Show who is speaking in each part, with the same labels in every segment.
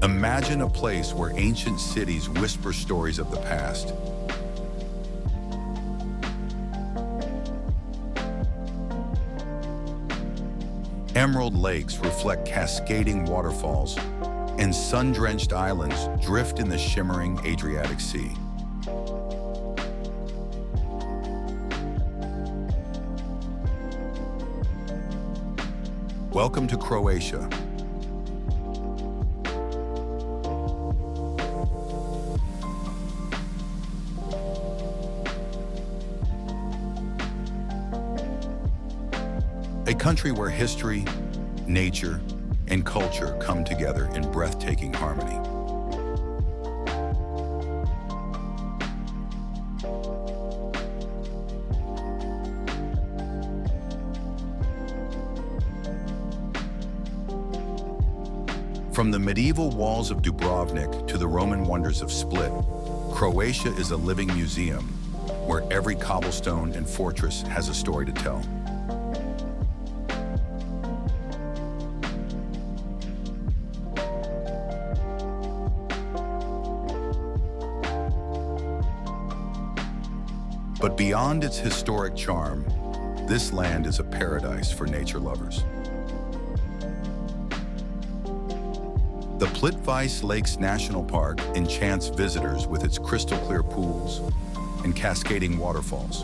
Speaker 1: Imagine a place where ancient cities whisper stories of the past. Emerald lakes reflect cascading waterfalls, and sun-drenched islands drift in the shimmering Adriatic Sea. Welcome to Croatia. A country where history, nature, and culture come together in breathtaking harmony. From the medieval walls of Dubrovnik to the Roman wonders of Split, Croatia is a living museum where every cobblestone and fortress has a story to tell. But beyond its historic charm, this land is a paradise for nature lovers. The Plitvice Lakes National Park enchants visitors with its crystal-clear pools and cascading waterfalls,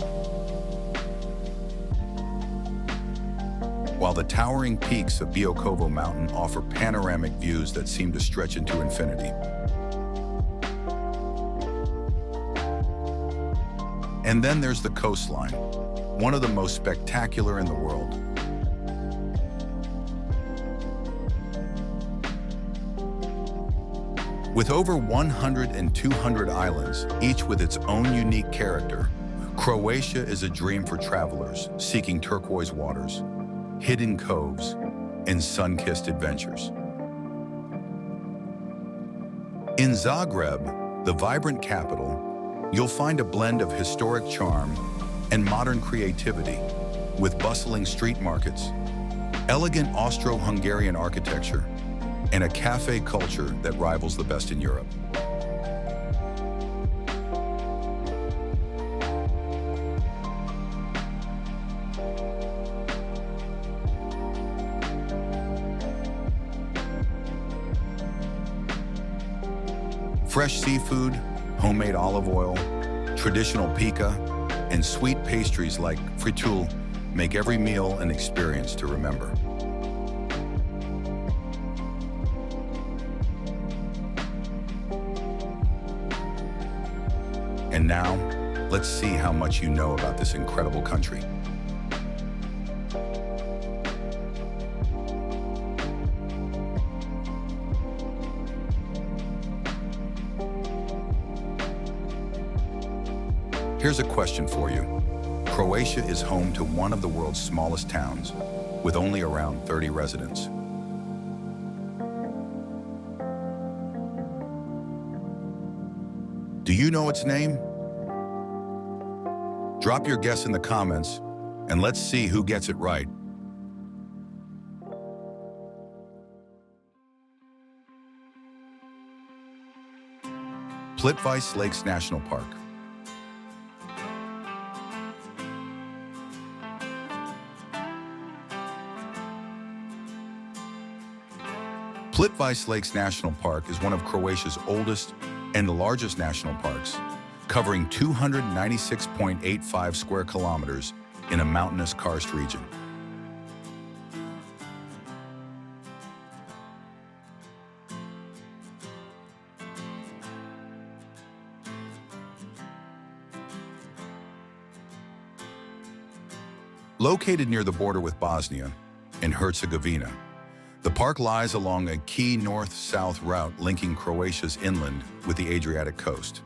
Speaker 1: while the towering peaks of Biokovo Mountain offer panoramic views that seem to stretch into infinity. And then there's the coastline, one of the most spectacular in the world. With over 100 and 200 islands, each with its own unique character, Croatia is a dream for travelers seeking turquoise waters, hidden coves, and sun-kissed adventures. In Zagreb, the vibrant capital, you'll find a blend of historic charm and modern creativity, with bustling street markets, elegant Austro-Hungarian architecture, and a cafe culture that rivals the best in Europe. Fresh seafood, homemade olive oil, traditional pika, and sweet pastries like fritul make every meal an experience to remember. And now, let's see how much you know about this incredible country. Here's a question for you. Croatia is home to one of the world's smallest towns, with only around 30 residents. Do you know its name? Drop your guess in the comments, and let's see who gets it right. Plitvice Lakes National Park. Plitvice Lakes National Park is one of Croatia's oldest and the largest national parks, covering 296.85 square kilometers in a mountainous karst region. Located near the border with Bosnia and Herzegovina, the park lies along a key north-south route linking Croatia's inland with the Adriatic coast.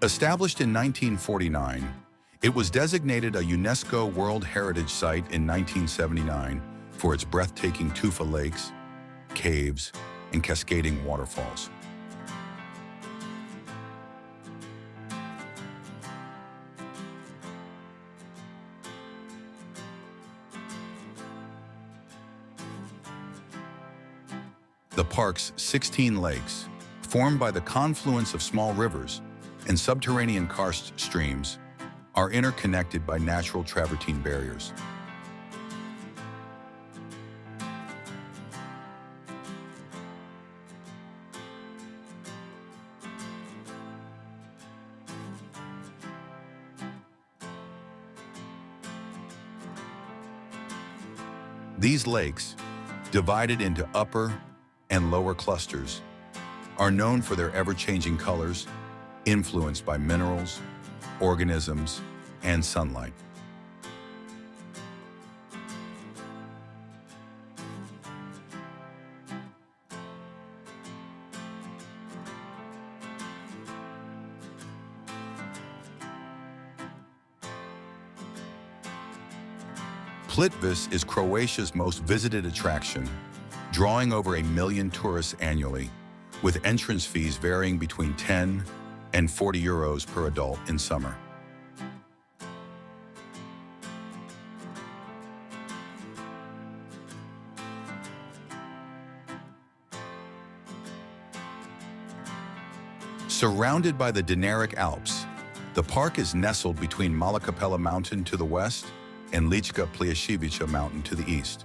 Speaker 1: Established in 1949, it was designated a UNESCO World Heritage Site in 1979 for its breathtaking tufa lakes, caves, and cascading waterfalls. The park's 16 lakes, formed by the confluence of small rivers and subterranean karst streams, are interconnected by natural travertine barriers. These lakes, divided into upper and lower clusters, are known for their ever-changing colors, influenced by minerals, organisms, and sunlight. Plitvice is Croatia's most visited attraction, drawing over 1 million tourists annually, with entrance fees varying between 10 and 40 euros per adult in summer. Surrounded by the Adriatic Alps, the park is nestled between Malakapela Mountain to the west and Lička Plješivica Mountain to the east.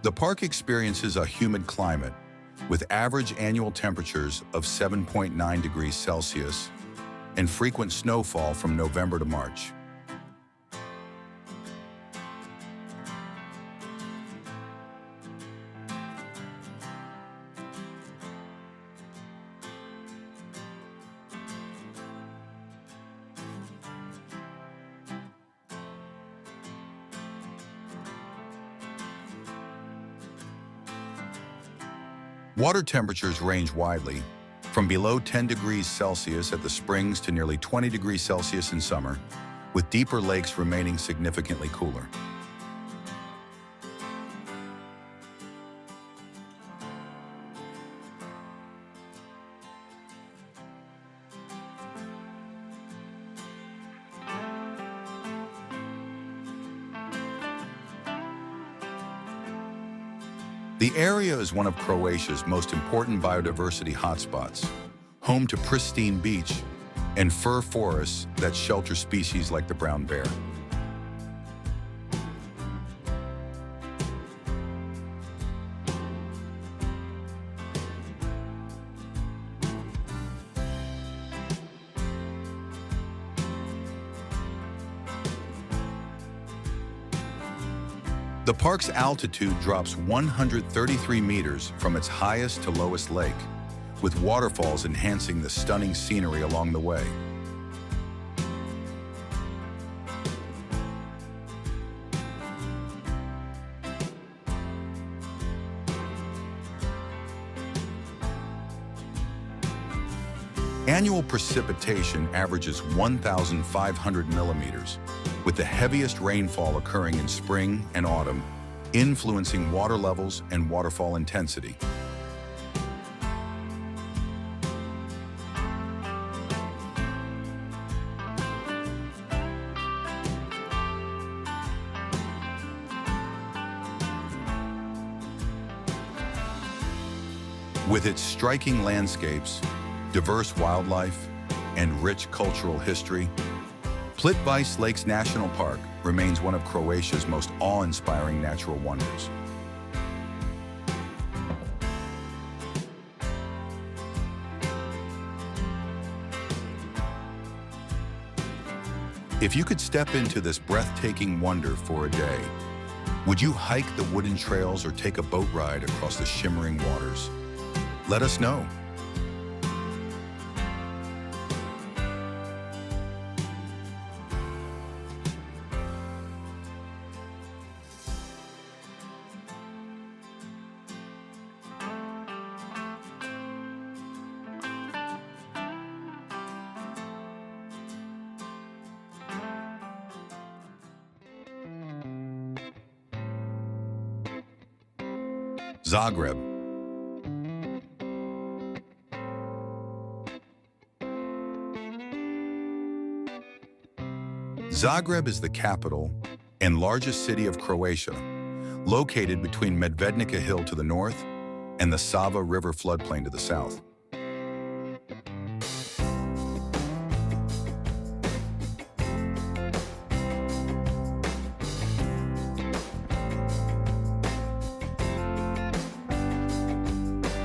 Speaker 1: The park experiences a humid climate, with average annual temperatures of 7.9 degrees Celsius and frequent snowfall from November to March. Water temperatures range widely, from below 10 degrees Celsius at the springs to nearly 20 degrees Celsius in summer, with deeper lakes remaining significantly cooler. The area is one of Croatia's most important biodiversity hotspots, home to pristine beach and fir forests that shelter species like the brown bear. The park's altitude drops 133 meters from its highest to lowest lake, with waterfalls enhancing the stunning scenery along the way. Annual precipitation averages 1,500 millimeters, with the heaviest rainfall occurring in spring and autumn, influencing water levels and waterfall intensity. With its striking landscapes, diverse wildlife, and rich cultural history, Plitvice Lakes National Park remains one of Croatia's most awe-inspiring natural wonders. If you could step into this breathtaking wonder for a day, Would you hike the wooden trails or take a boat ride across the shimmering waters? Let us know. Zagreb. Zagreb is the capital and largest city of Croatia, located between Medvednica Hill to the north and the Sava River floodplain to the south.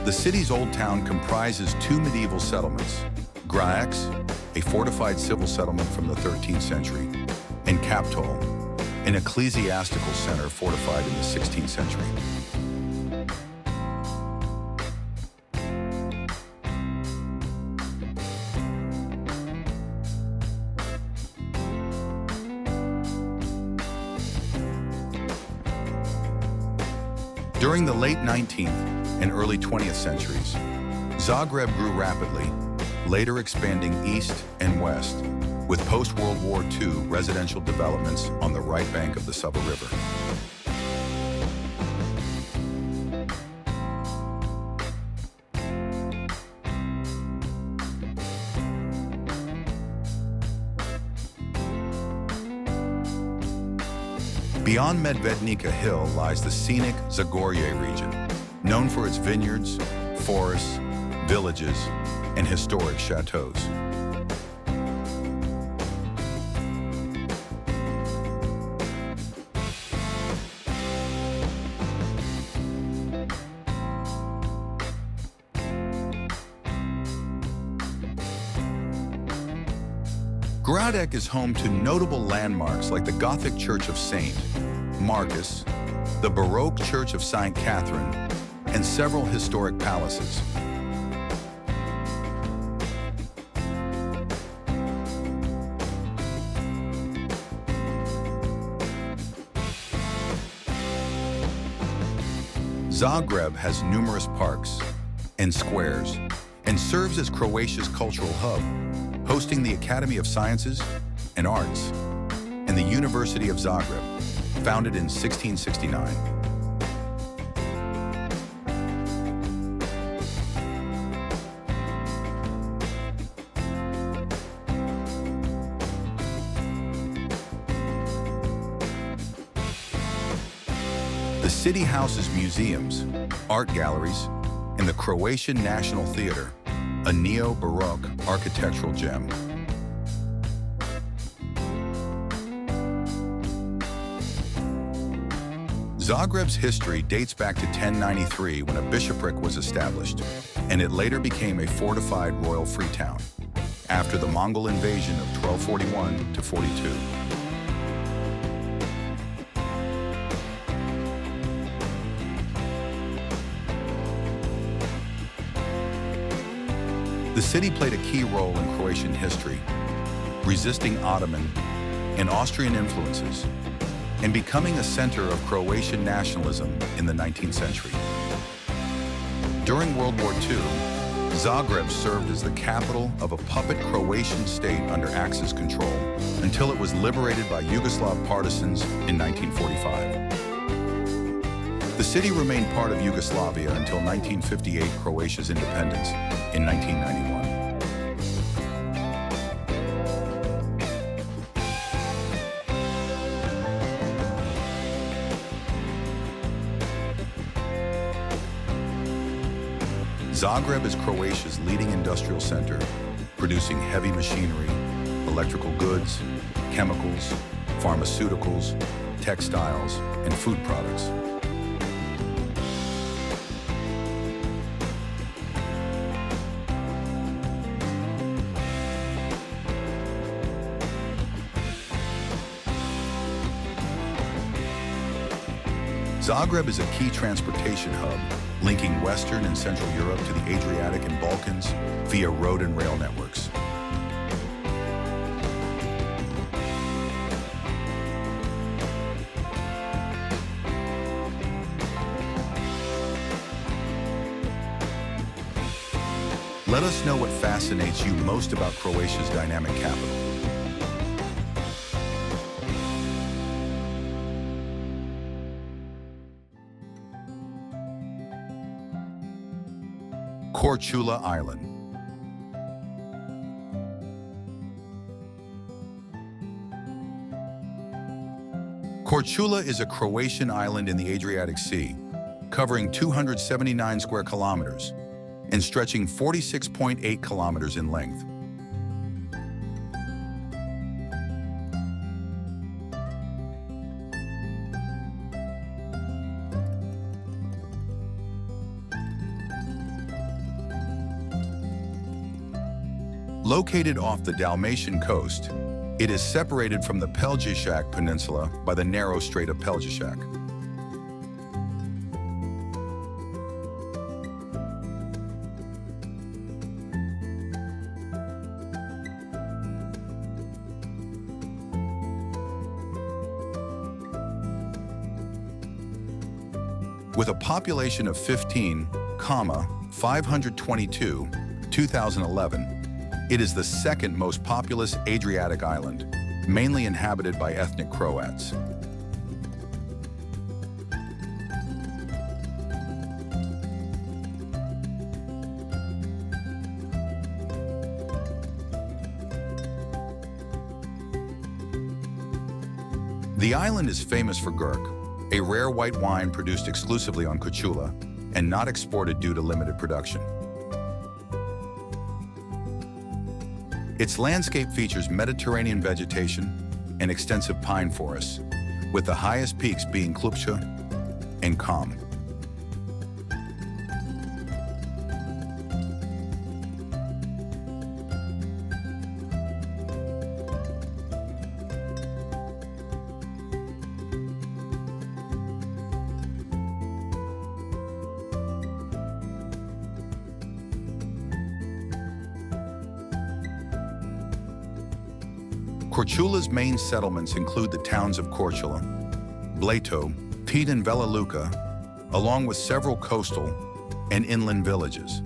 Speaker 1: The city's old town comprises two medieval settlements, Grax, a fortified civil settlement from the 13th century, and Kaptol, an ecclesiastical center fortified in the 16th century. During the late 19th and early 20th centuries, Zagreb grew rapidly, later expanding east and west, with post-World War II residential developments on the right bank of the Sava River. Beyond Medvednica Hill lies the scenic Zagorje region, known for its vineyards, forests, villages, and historic chateaus. Adriatic is home to notable landmarks like the Gothic Church of St. Marcus, the Baroque Church of St. Catherine, and several historic palaces. Zagreb has numerous parks and squares and serves as Croatia's cultural hub, hosting the Academy of Sciences and Arts and the University of Zagreb, founded in 1669. The city houses museums, art galleries, and the Croatian National Theater, a neo-Baroque architectural gem. Zagreb's history dates back to 1093 when a bishopric was established, and it later became a fortified royal free town, after the Mongol invasion of 1241 to 42. The city played a key role in Croatian history, resisting Ottoman and Austrian influences, and becoming a center of Croatian nationalism in the 19th century. During World War II, Zagreb served as the capital of a puppet Croatian state under Axis control until it was liberated by Yugoslav partisans in 1945. The city remained part of Yugoslavia until 1958, Croatia's independence in 1991. Zagreb is Croatia's leading industrial center, producing heavy machinery, electrical goods, chemicals, pharmaceuticals, textiles, and food products. Zagreb is a key transportation hub, linking Western and Central Europe to the Adriatic and Balkans via road and rail networks. Let us know what fascinates you most about Croatia's dynamic capital. Korčula Island. Korčula is a Croatian island in the Adriatic Sea, covering 279 square kilometers and stretching 46.8 kilometers in length. Located off the Dalmatian coast, it is separated from the Plitvice Peninsula by the narrow Strait of Plitvice. With a population of 15,522, 2011, it is the second most populous Adriatic island, mainly inhabited by ethnic Croats. The island is famous for Gurk, a rare white wine produced exclusively on Korčula and not exported due to limited production. Its landscape features Mediterranean vegetation and extensive pine forests, with the highest peaks being Klupša and Kom. Korčula's main settlements include the towns of Korčula, Blato, Pete and Vela Luka, along with several coastal and inland villages.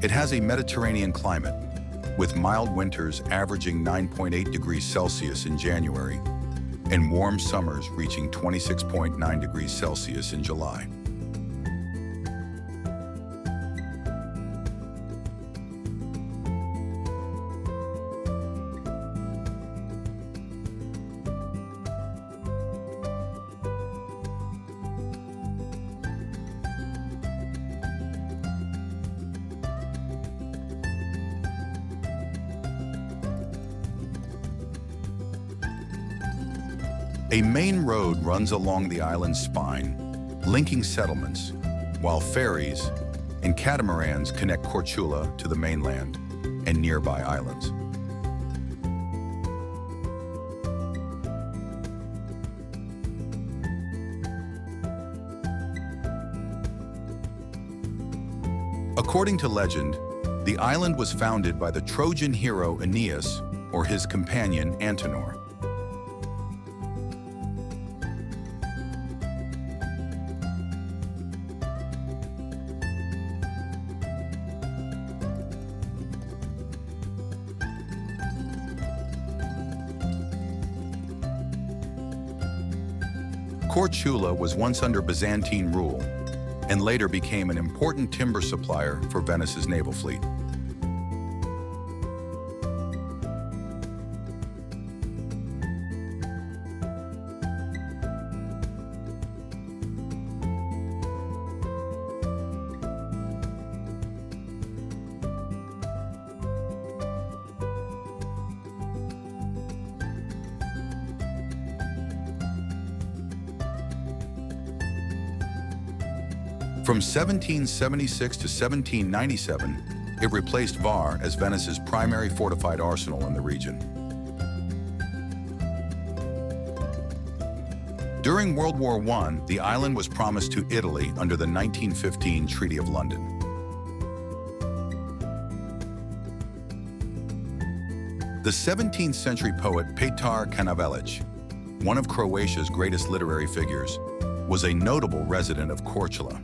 Speaker 1: It has a Mediterranean climate, with mild winters averaging 9.8 degrees Celsius in January and warm summers reaching 26.9 degrees Celsius in July. A main road runs along the island's spine, linking settlements, while ferries and catamarans connect Korčula to the mainland and nearby islands. According to legend, the island was founded by the Trojan hero Aeneas or his companion Antenor. Korčula was once under Byzantine rule and later became an important timber supplier for Venice's naval fleet. From 1776 to 1797, it replaced Var as Venice's primary fortified arsenal in the region. During World War I, the island was promised to Italy under the 1915 Treaty of London. The 17th century poet Petar Canavelić, one of Croatia's greatest literary figures, was a notable resident of Korčula.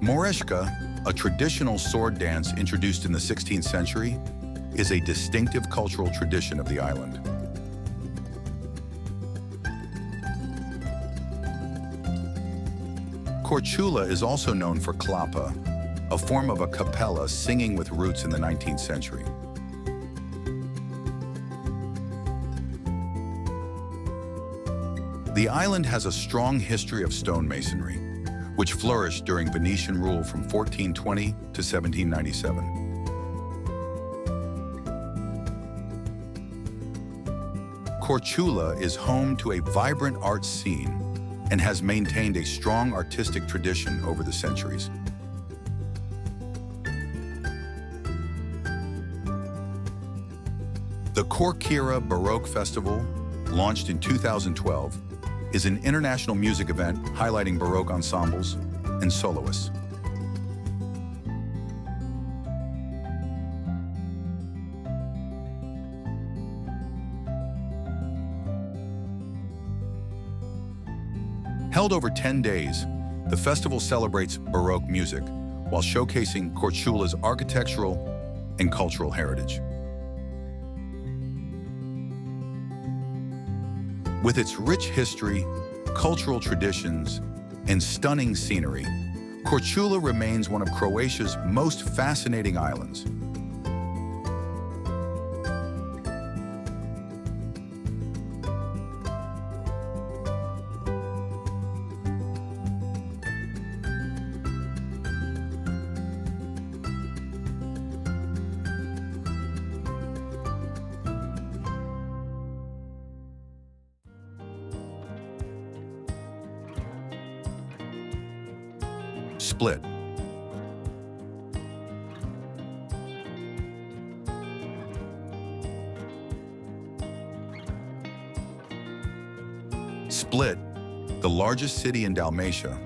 Speaker 1: Moreška, a traditional sword dance introduced in the 16th century, is a distinctive cultural tradition of the island. Korčula is also known for klapa, a form of a cappella singing with roots in the 19th century. The island has a strong history of stonemasonry, which flourished during Venetian rule from 1420 to 1797. Korčula is home to a vibrant art scene and has maintained a strong artistic tradition over the centuries. The Corkyra Baroque Festival, launched in 2012, is an international music event highlighting Baroque ensembles and soloists. Held over 10 days, the festival celebrates Baroque music while showcasing Korčula's architectural and cultural heritage. With its rich history, cultural traditions, and stunning scenery, Korčula remains one of Croatia's most fascinating islands. Split. Split, the largest city in Dalmatia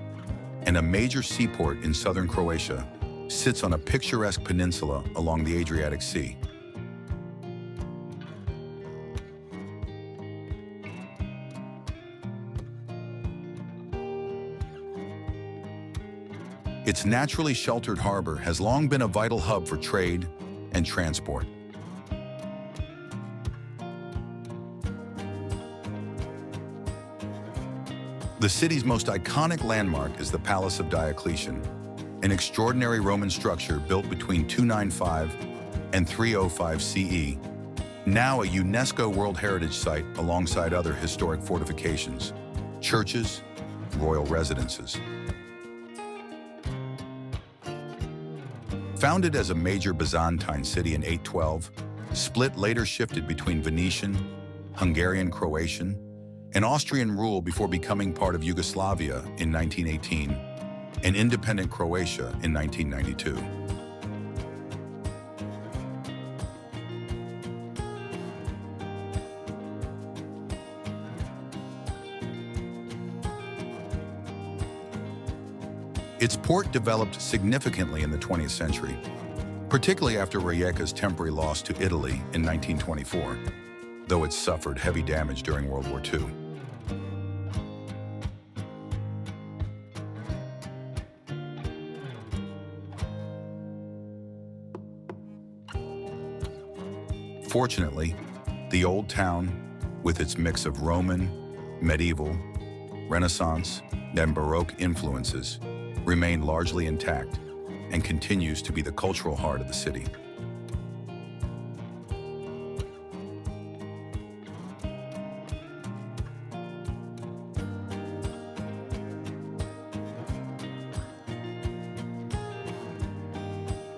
Speaker 1: and a major seaport in southern Croatia, sits on a picturesque peninsula along the Adriatic Sea. Its naturally sheltered harbor has long been a vital hub for trade and transport. The city's most iconic landmark is the Palace of Diocletian, an extraordinary Roman structure built between 295 and 305 CE, now a UNESCO World Heritage Site alongside other historic fortifications, churches, royal residences. Founded as a major Byzantine city in 812, Split later shifted between Venetian, Hungarian, Croatian, and Austrian rule before becoming part of Yugoslavia in 1918 and independent Croatia in 1992. Its port developed significantly in the 20th century, particularly after Rijeka's temporary loss to Italy in 1924, though it suffered heavy damage during World War II. Fortunately, the old town, with its mix of Roman, medieval, Renaissance, and Baroque influences, remained largely intact and continues to be the cultural heart of the city.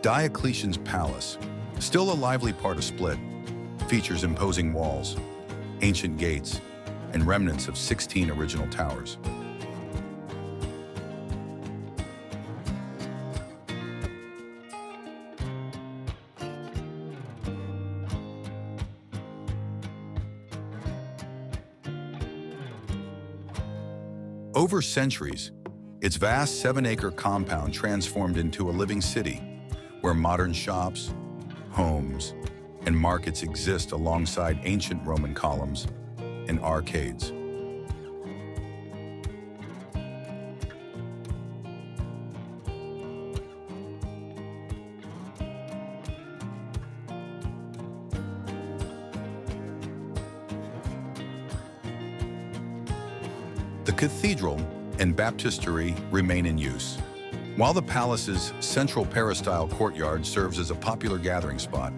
Speaker 1: Diocletian's Palace, still a lively part of Split, features imposing walls, ancient gates, and remnants of 16 original towers. Over centuries, its vast 7-acre compound transformed into a living city where modern shops, homes, and markets exist alongside ancient Roman columns and arcades. The cathedral and baptistery remain in use, while the palace's central peristyle courtyard serves as a popular gathering spot.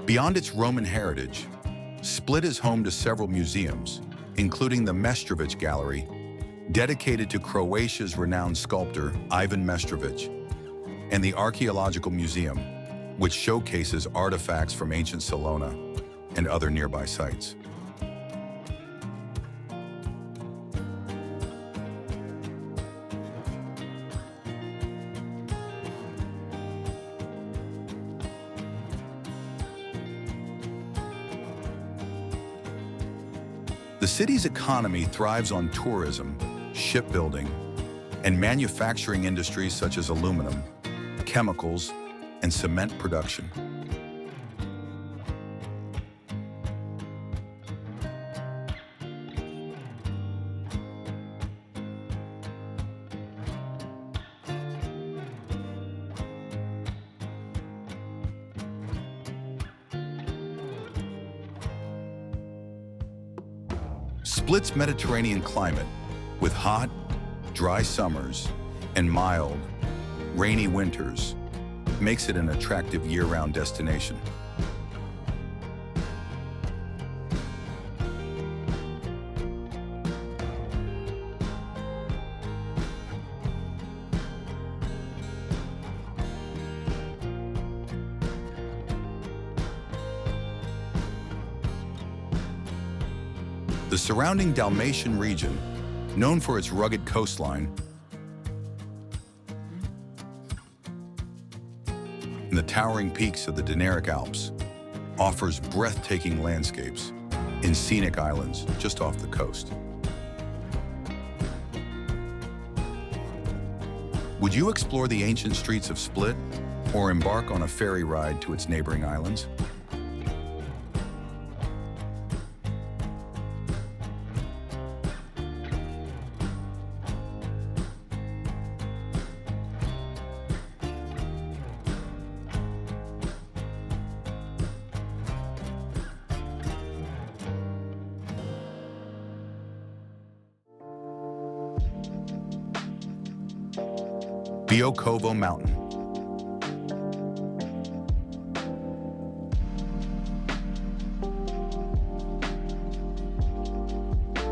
Speaker 1: Beyond its Roman heritage, Split is home to several museums, including the Meštrović Gallery, dedicated to Croatia's renowned sculptor Ivan Meštrović, and the Archaeological Museum, which showcases artifacts from ancient Salona and other nearby sites. The city's economy thrives on tourism, shipbuilding, and manufacturing industries such as aluminum, chemicals, and cement production. Split's Mediterranean climate, with hot, dry summers and mild, rainy winters, makes it an attractive year-round destination. The surrounding Dalmatian region, known for its rugged coastline, and the towering peaks of the Adriatic Alps, offers breathtaking landscapes in scenic islands just off the coast. Would you explore the ancient streets of Split or embark on a ferry ride to its neighboring islands? Biokovo Mountain.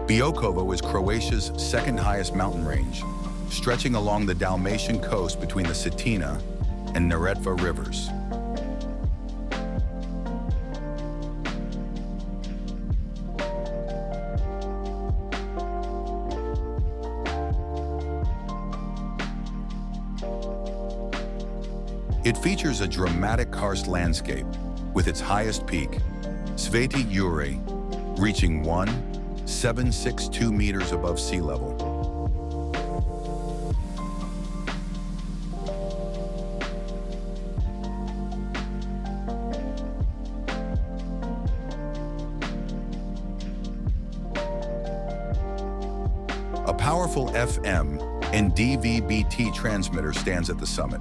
Speaker 1: Biokovo is Croatia's second highest mountain range, stretching along the Dalmatian coast between the Cetina and Neretva rivers. It features a dramatic karst landscape with its highest peak, Sveti Jure, reaching 1,762 meters above sea level. A powerful FM and DVB-T transmitter stands at the summit.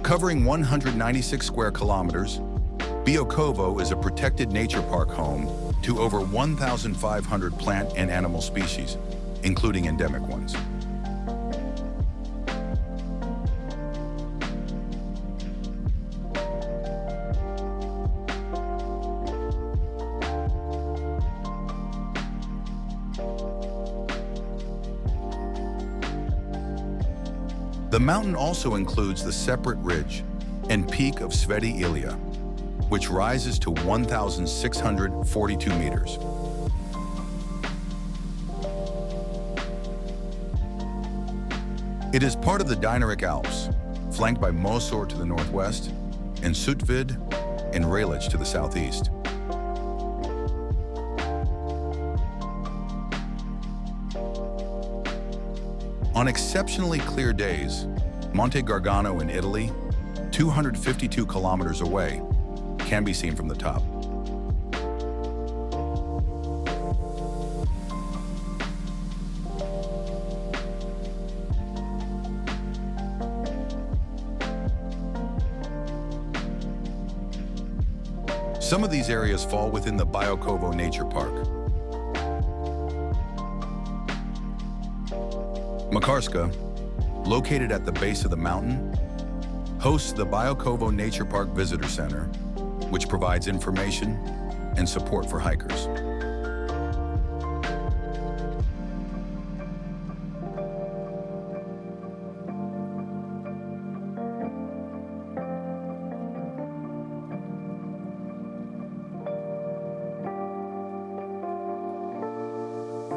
Speaker 1: Covering 196 square kilometers, Biokovo is a protected nature park home to over 1,500 plant and animal species, including endemic ones. The mountain also includes the separate ridge and peak of Sveti Ilija, which rises to 1,642 meters. It is part of the Dinaric Alps, flanked by Mosor to the northwest and Sutvid and Relic to the southeast. On exceptionally clear days, Monte Gargano in Italy, 252 kilometers away, can be seen from the top. Some of these areas fall within the Biokovo Nature Park. Makarska, located at the base of the mountain, hosts the Biokovo Nature Park Visitor Center, which provides information and support for hikers.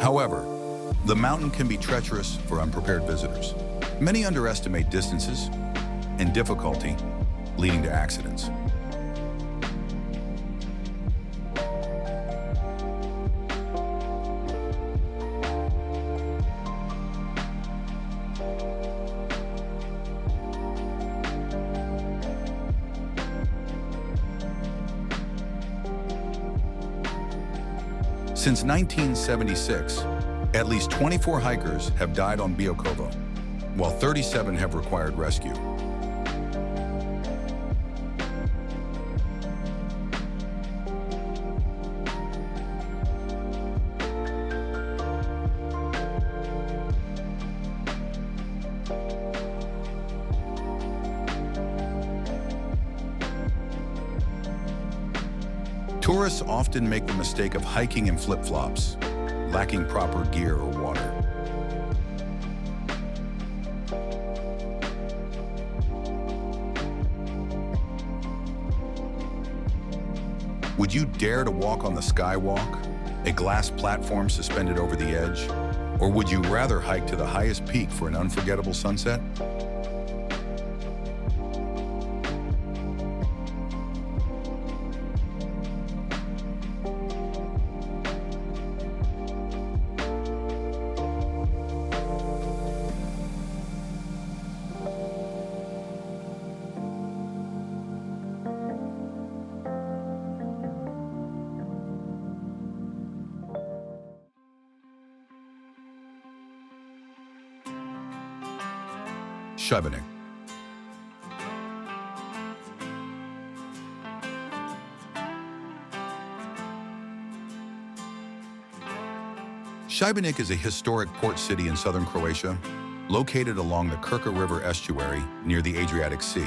Speaker 1: However, the mountain can be treacherous for unprepared visitors. Many underestimate distances and difficulty, leading to accidents. Since 1976, at least 24 hikers have died on Biokovo, while 37 have required rescue. Tourists often make the mistake of hiking in flip-flops, lacking proper gear or water. Would you dare to walk on the skywalk, a glass platform suspended over the edge? Or would you rather hike to the highest peak for an unforgettable sunset? Šibenik. Šibenik is a historic port city in southern Croatia, located along the Krka River estuary near the Adriatic Sea.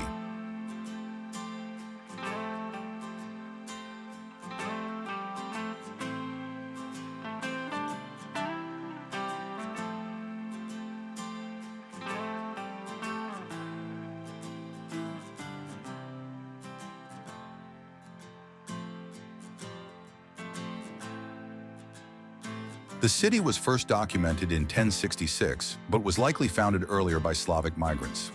Speaker 1: The city was first documented in 1066, but was likely founded earlier by Slavic migrants.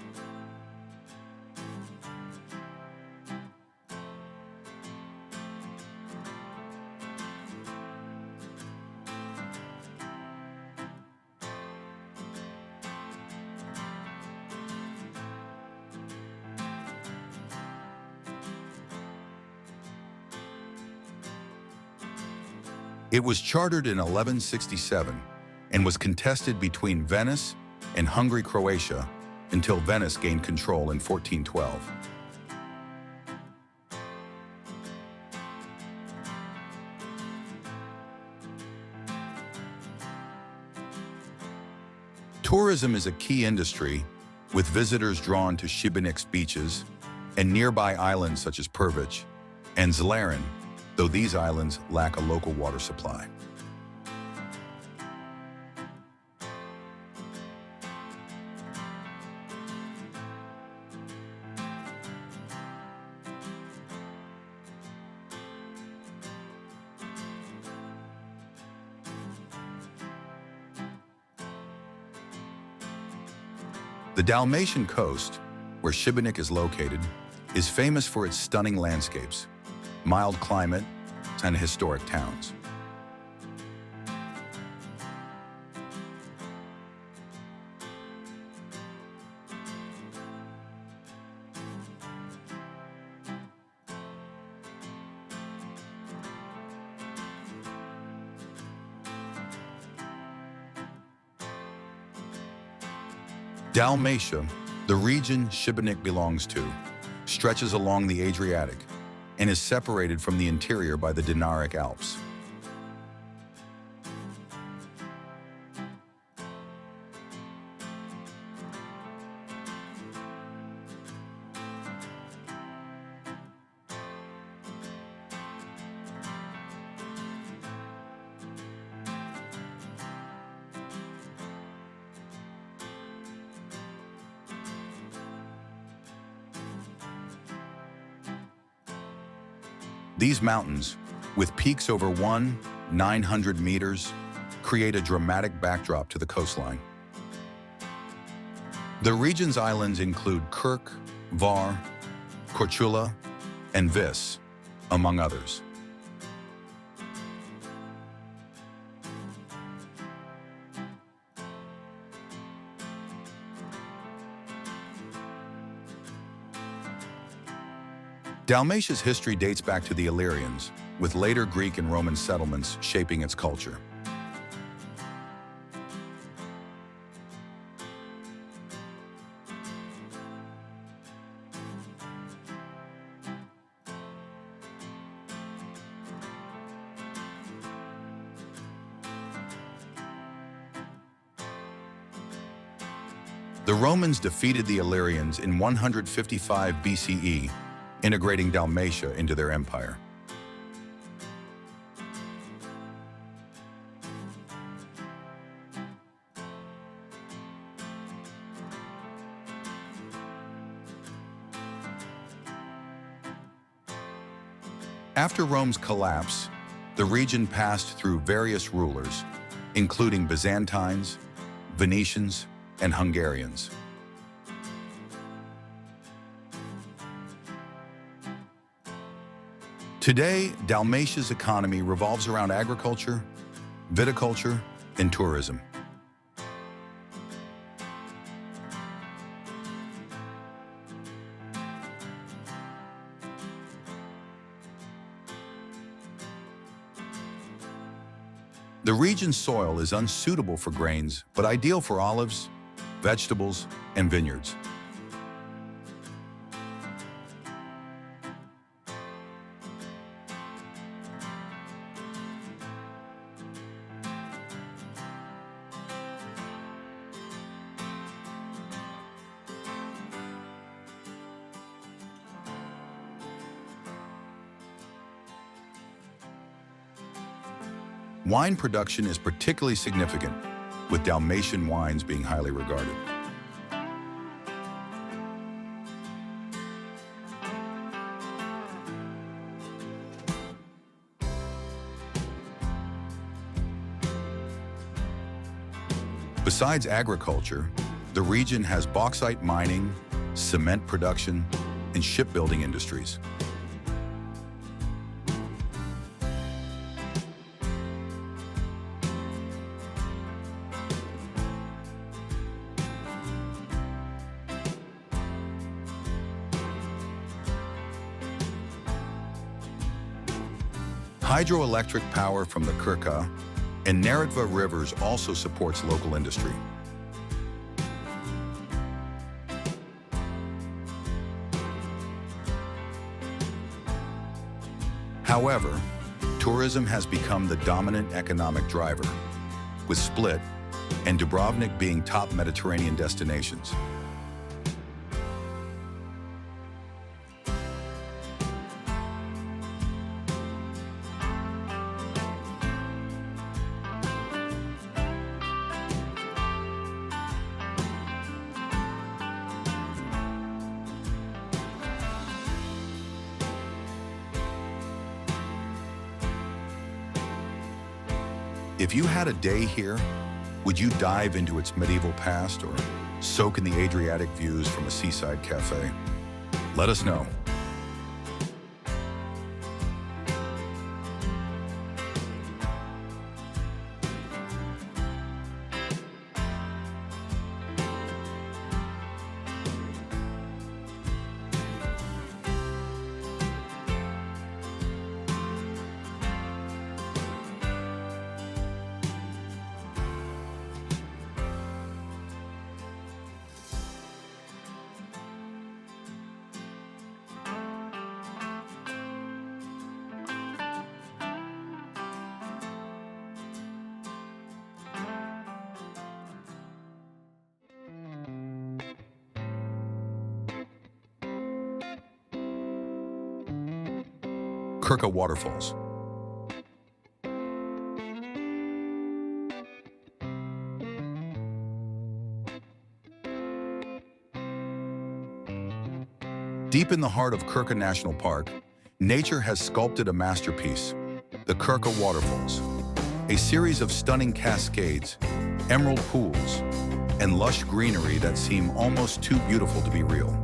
Speaker 1: It was chartered in 1167 and was contested between Venice and Hungary, Croatia, until Venice gained control in 1412. Tourism is a key industry, with visitors drawn to Šibenik's beaches and nearby islands such as Prvić and Zlaren, though these islands lack a local water supply. The Dalmatian coast, where Šibenik is located, is famous for its stunning landscapes, mild climate, and historic towns. Dalmatia, the region Šibenik belongs to, stretches along the Adriatic and is separated from the interior by the Dinaric Alps. These mountains, with peaks over 900 meters, create a dramatic backdrop to the coastline. The region's islands include Krk, Var, Korčula, and Vis, among others. Dalmatia's history dates back to the Illyrians, with later Greek and Roman settlements shaping its culture. The Romans defeated the Illyrians in 155 BCE, integrating Dalmatia into their empire. After Rome's collapse, the region passed through various rulers, including Byzantines, Venetians, and Hungarians. Today, Dalmatia's economy revolves around agriculture, viticulture, and tourism. The region's soil is unsuitable for grains, but ideal for olives, vegetables, and vineyards. Wine production is particularly significant, with Dalmatian wines being highly regarded. Besides agriculture, the region has bauxite mining, cement production, and shipbuilding industries. Hydroelectric power from the Krka and Neretva rivers also supports local industry. However, tourism has become the dominant economic driver, with Split and Dubrovnik being top Mediterranean destinations. If you had a day here, Would you dive into its medieval past or soak in the Adriatic views from a seaside cafe? Let us know. Krka waterfalls. Deep in the heart of Krka National Park, nature has sculpted a masterpiece, the Krka waterfalls, a series of stunning cascades, emerald pools, and lush greenery that seem almost too beautiful to be real.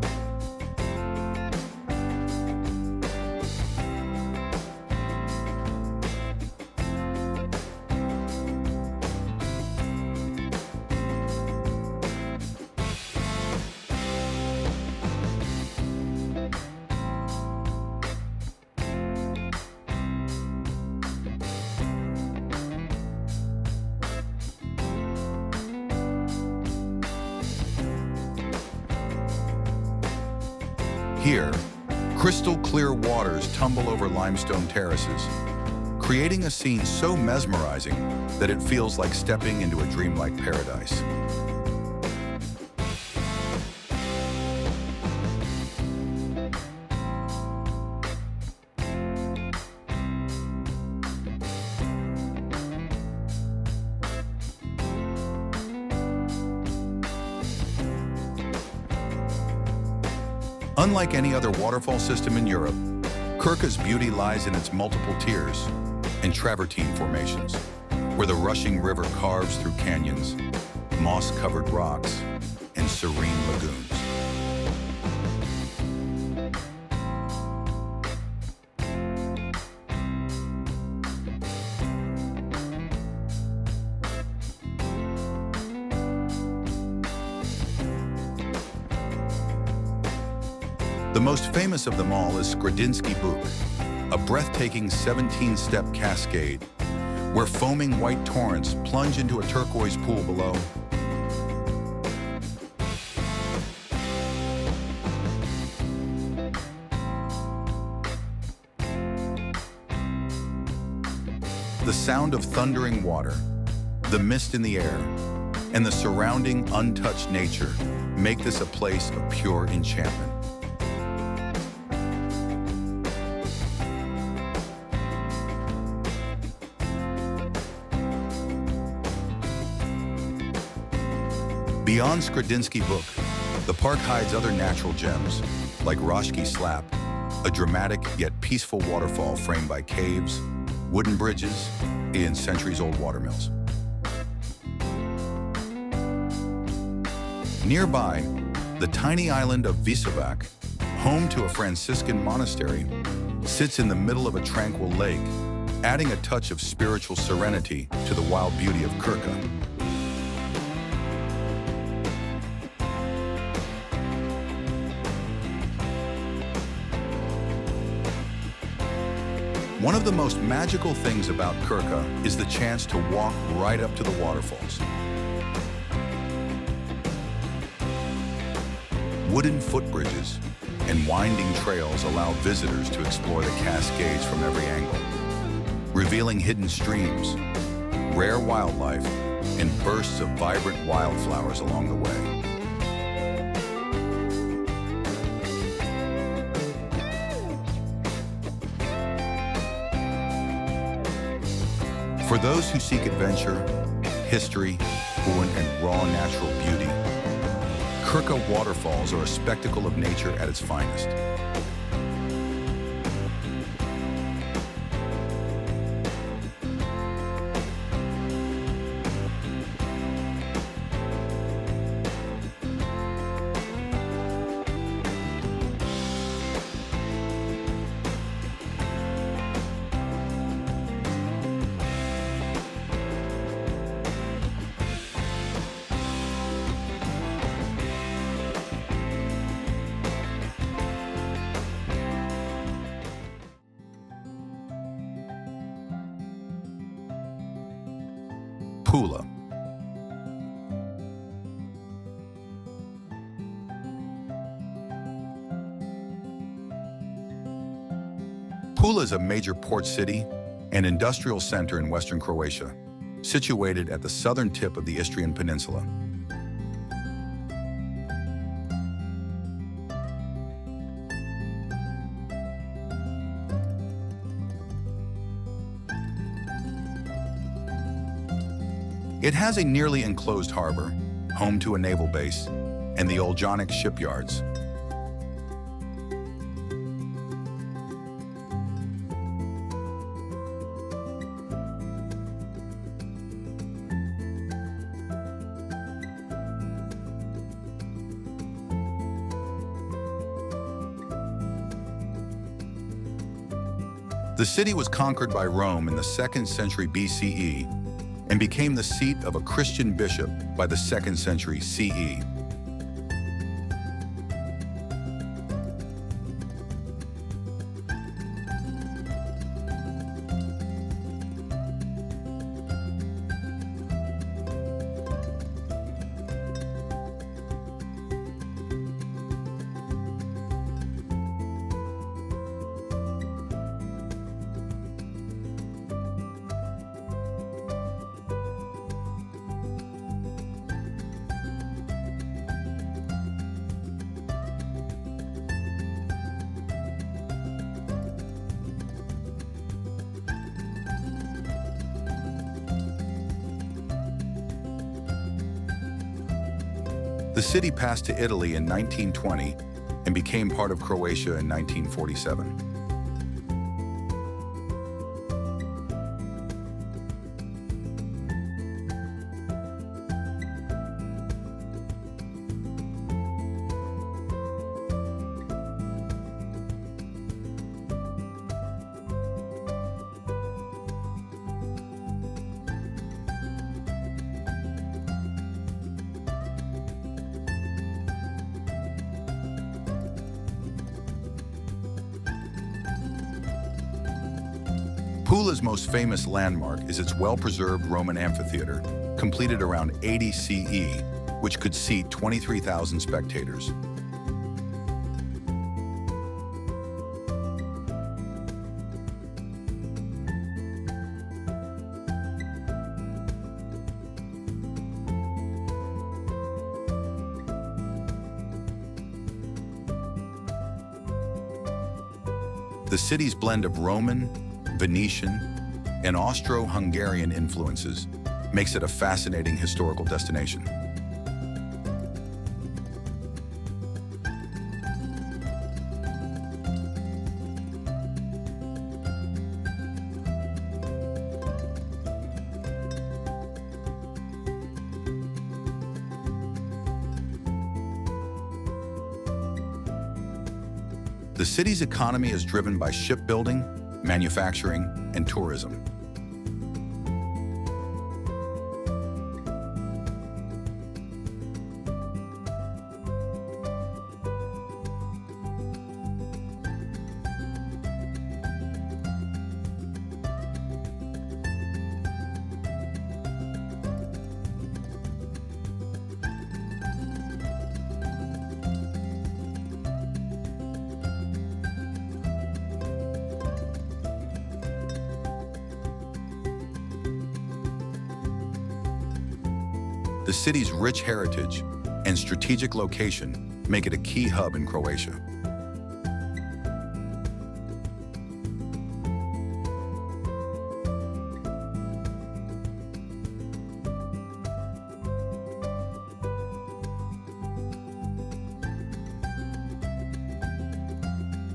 Speaker 1: Here, crystal-clear waters tumble over limestone terraces, creating a scene so mesmerizing that it feels like stepping into a dreamlike paradise. Unlike any other waterfall system in Europe, Krka's beauty lies in its multiple tiers and travertine formations, where the rushing river carves through canyons, moss-covered rocks, and serene lagoons. The most famous of them all is Skredinsky Buk, a breathtaking 17-step cascade where foaming white torrents plunge into a turquoise pool below. The sound of thundering water, the mist in the air, and the surrounding untouched nature make this a place of pure enchantment. Beyond Skredinsky Buk, the park hides other natural gems, like Roshki Slap, a dramatic yet peaceful waterfall framed by caves, wooden bridges, and centuries-old watermills. Nearby, the tiny island of Visovac, home to a Franciscan monastery, sits in the middle of a tranquil lake, adding a touch of spiritual serenity to the wild beauty of Krka. One of the most magical things about Krka is the chance to walk right up to the waterfalls. Wooden footbridges and winding trails allow visitors to explore the cascades from every angle, revealing hidden streams, rare wildlife, and bursts of vibrant wildflowers along the way. For those who seek adventure, history, and raw natural beauty, Krka waterfalls are a spectacle of nature at its finest. Pula. Pula is a major port city and industrial center in western Croatia, situated at the southern tip of the Istrian Peninsula. It has a nearly enclosed harbor, home to a naval base, and the Adriatic shipyards. The city was conquered by Rome in the 2nd century BCE and became the seat of a Christian bishop by the 2nd century CE. The city passed to Italy in 1920 and became part of Croatia in 1947. Pula's most famous landmark is its well-preserved Roman amphitheater, completed around 80 CE, which could seat 23,000 spectators. The city's blend of Roman, Venetian, and Austro-Hungarian influences makes it a fascinating historical destination. The city's economy is driven by shipbuilding, manufacturing, and tourism. The city's rich heritage and strategic location make it a key hub in Croatia.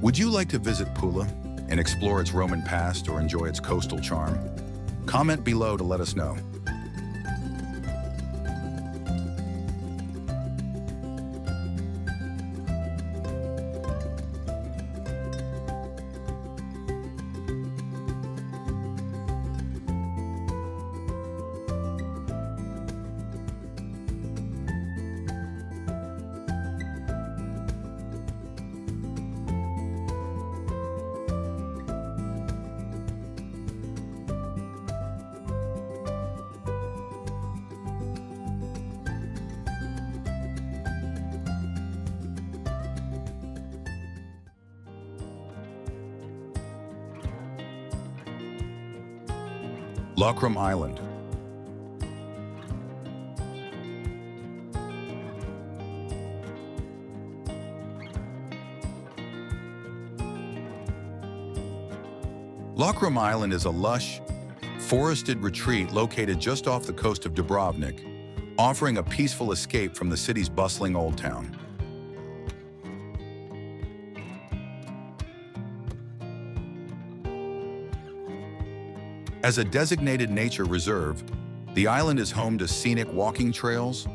Speaker 1: Would you like to visit Pula and explore its Roman past or enjoy its coastal charm? Comment below to let us know. Lokrum Island. Lokrum Island is a lush, forested retreat located just off the coast of Dubrovnik, offering a peaceful escape from the city's bustling old town. As a designated nature reserve, the island is home to scenic walking trails,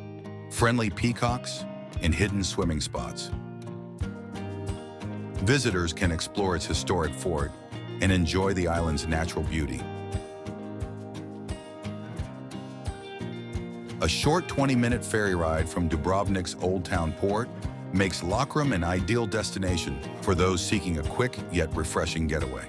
Speaker 1: friendly peacocks, and hidden swimming spots. Visitors can explore its historic fort and enjoy the island's natural beauty. A short 20-minute ferry ride from Dubrovnik's Old Town port makes Lokrum an ideal destination for those seeking a quick yet refreshing getaway.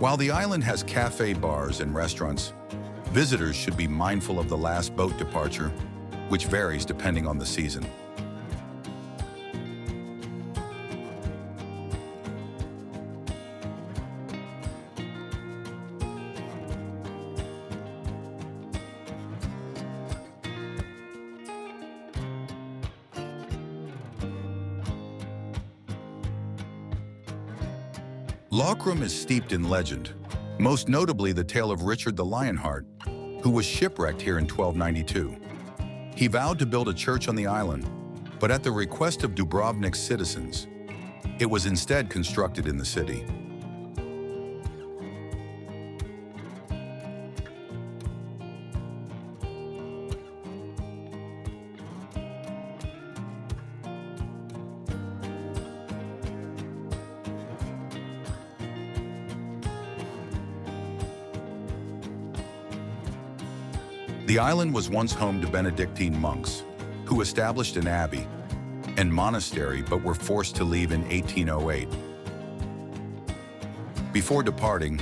Speaker 1: While the island has cafe bars and restaurants, visitors should be mindful of the last boat departure, which varies depending on the season. Lokrum is steeped in legend, most notably the tale of Richard the Lionheart, who was shipwrecked here in 1292. He vowed to build a church on the island, but at the request of Dubrovnik's citizens, it was instead constructed in the city. The island was once home to Benedictine monks, who established an abbey and monastery but were forced to leave in 1808. Before departing,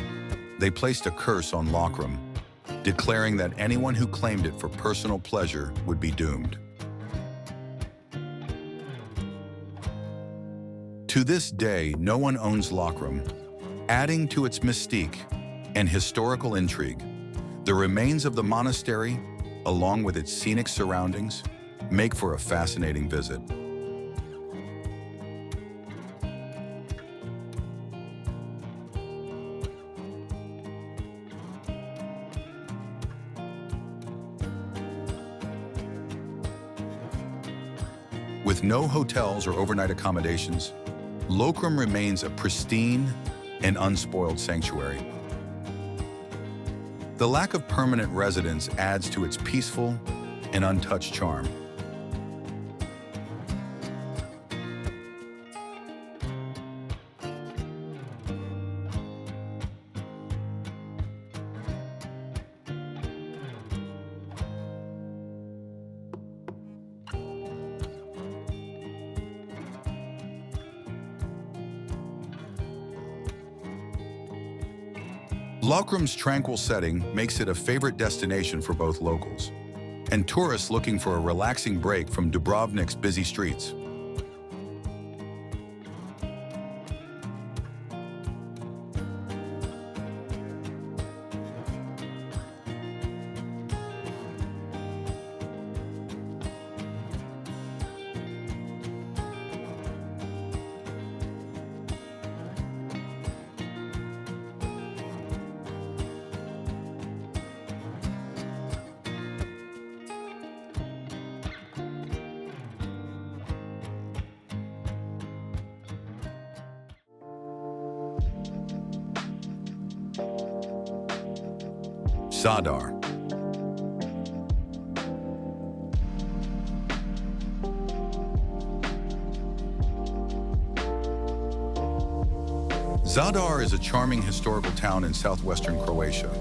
Speaker 1: they placed a curse on Lokrum, declaring that anyone who claimed it for personal pleasure would be doomed. To this day, no one owns Lokrum, adding to its mystique and historical intrigue. The remains of the monastery, along with its scenic surroundings, make for a fascinating visit. With no hotels or overnight accommodations, Lokrum remains a pristine and unspoiled sanctuary. The lack of permanent residence adds to its peaceful and untouched charm. Lokrum's tranquil setting makes it a favorite destination for both locals and tourists looking for a relaxing break from Dubrovnik's busy streets. Zadar. Zadar is a charming historical town in southwestern Croatia,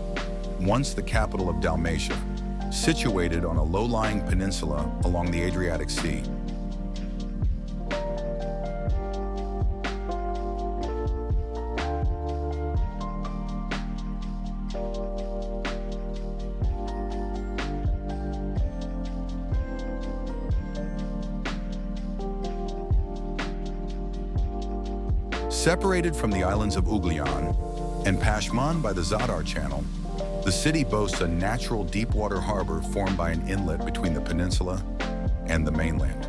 Speaker 1: once the capital of Dalmatia, situated on a low-lying peninsula along the Adriatic Sea. Separated from the islands of Ugljan and Pashman by the Zadar Channel, the city boasts a natural deep-water harbor formed by an inlet between the peninsula and the mainland.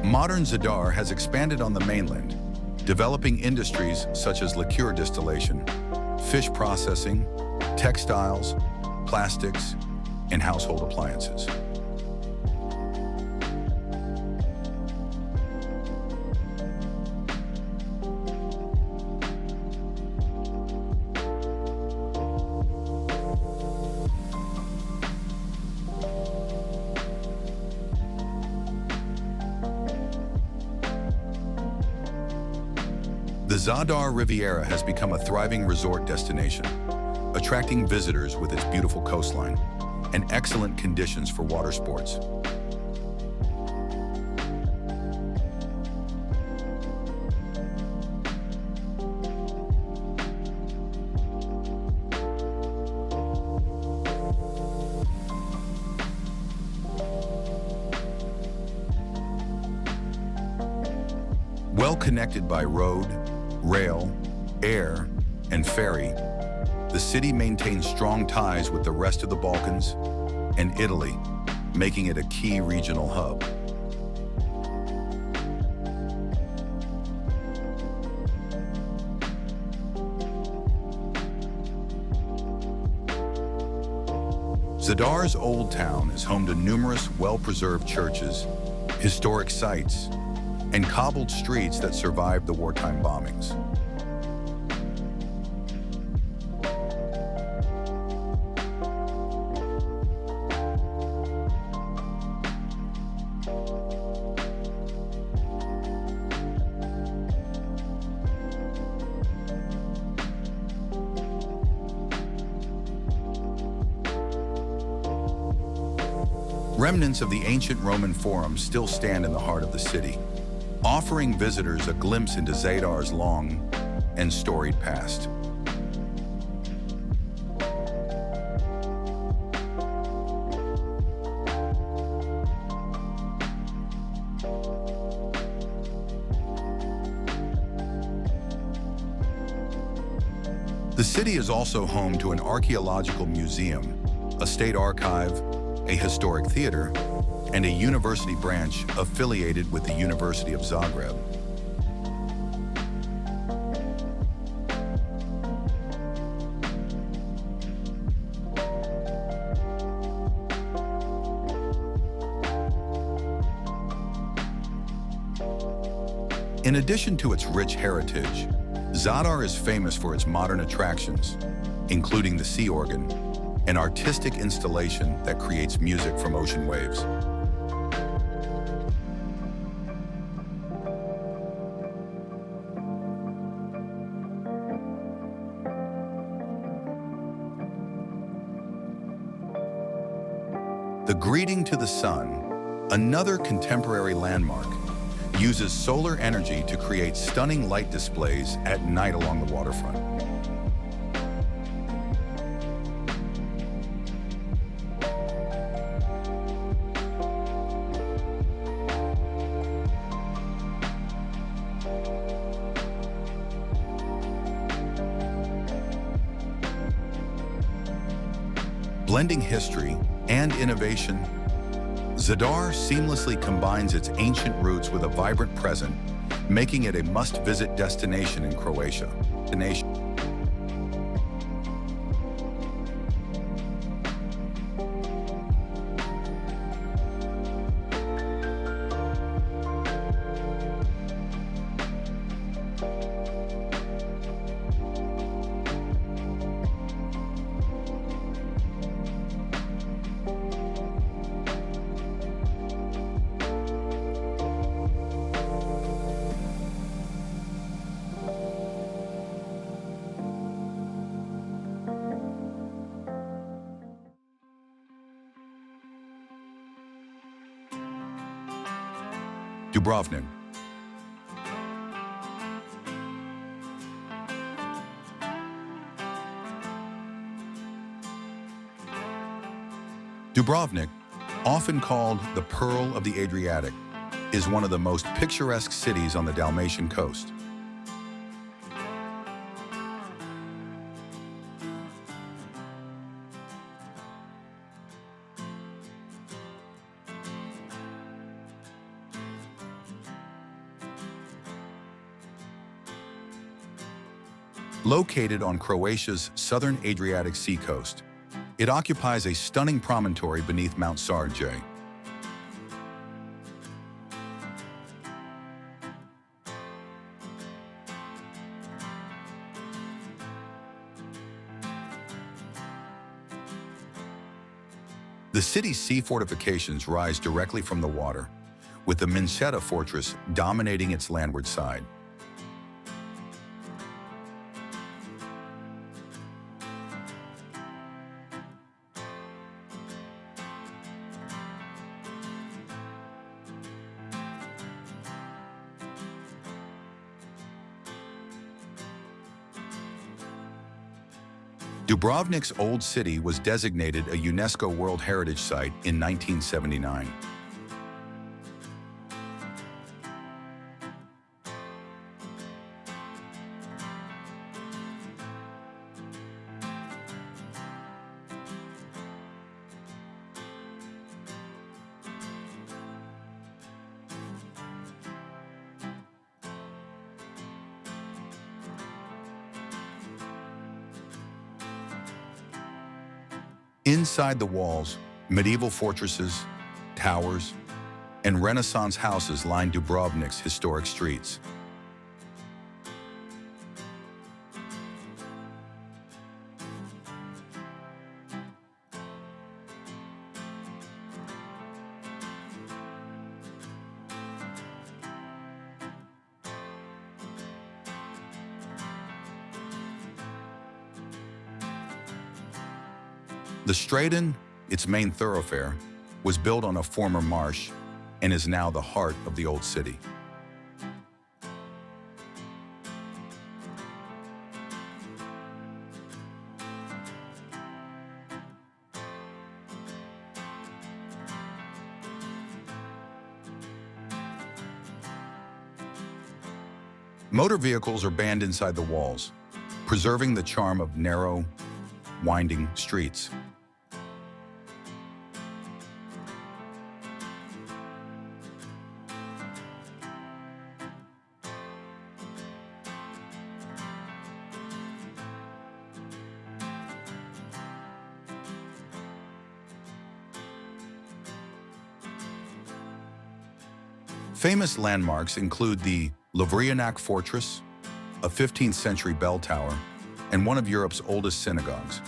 Speaker 1: Modern Zadar has expanded on the mainland, developing industries such as liqueur distillation, fish processing, textiles, plastics, and household appliances. The Zadar Riviera has become a thriving resort destination, attracting visitors with its beautiful coastline and excellent conditions for water sports. Well connected by road, rail, air, and ferry, the city maintains strong ties with the rest of the Balkans and Italy, making it a key regional hub. Zadar's Old Town is home to numerous well-preserved churches, historic sites, and cobbled streets that survived the wartime bombings. Remnants of the ancient Roman Forum still stand in the heart of the city, offering visitors a glimpse into Zadar's long and storied past. The city is also home to an archaeological museum, a state archive, a historic theater, and a university branch affiliated with the University of Zagreb. In addition to its rich heritage, Zadar is famous for its modern attractions, including the sea organ, an artistic installation that creates music from ocean waves. The Greeting to the Sun, another contemporary landmark, uses solar energy to create stunning light displays at night along the waterfront. Blending history and innovation, Zadar seamlessly combines its ancient roots with a vibrant present, making it a must-visit destination in Croatia. Dubrovnik. Dubrovnik, often called the Pearl of the Adriatic, is one of the most picturesque cities on the Dalmatian coast. Located on Croatia's southern Adriatic seacoast, it occupies a stunning promontory beneath Mount Sarđe. The city's sea fortifications rise directly from the water, with the Minčeta fortress dominating its landward side. Dubrovnik's Old City was designated a UNESCO World Heritage Site in 1979. Inside the walls, medieval fortresses, towers, and Renaissance houses line Dubrovnik's historic streets. The Stradin, its main thoroughfare, was built on a former marsh and is now the heart of the Old City. Motor vehicles are banned inside the walls, preserving the charm of narrow, winding streets. Famous landmarks include the Lovrijenac Fortress, a 15th century bell tower, and one of Europe's oldest synagogues.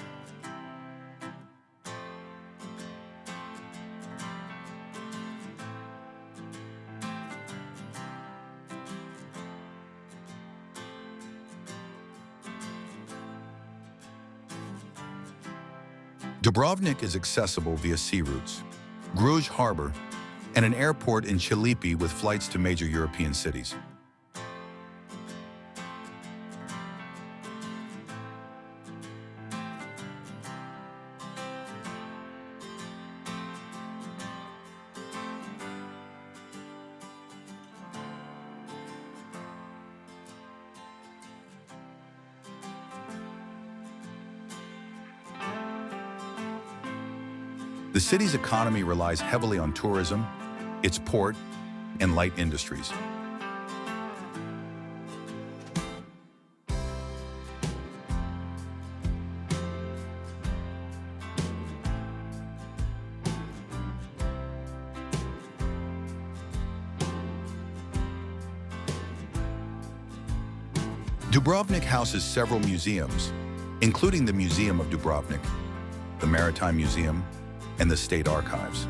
Speaker 1: Dubrovnik is accessible via sea routes, Gruž Harbor, and an airport in Čilipi with flights to major European cities. The city's economy relies heavily on tourism, its port, and light industries. Dubrovnik houses several museums, including the Museum of Dubrovnik, the Maritime Museum, and the State Archives.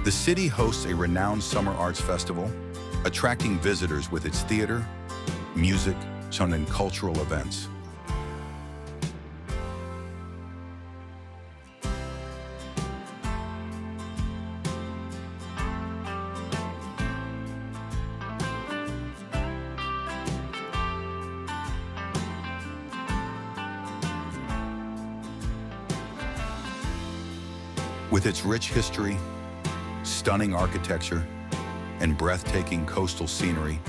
Speaker 1: The city hosts a renowned summer arts festival, attracting visitors with its theater, music, and cultural events. With its rich history, stunning architecture, and breathtaking coastal scenery,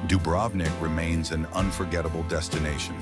Speaker 1: Dubrovnik remains an unforgettable destination.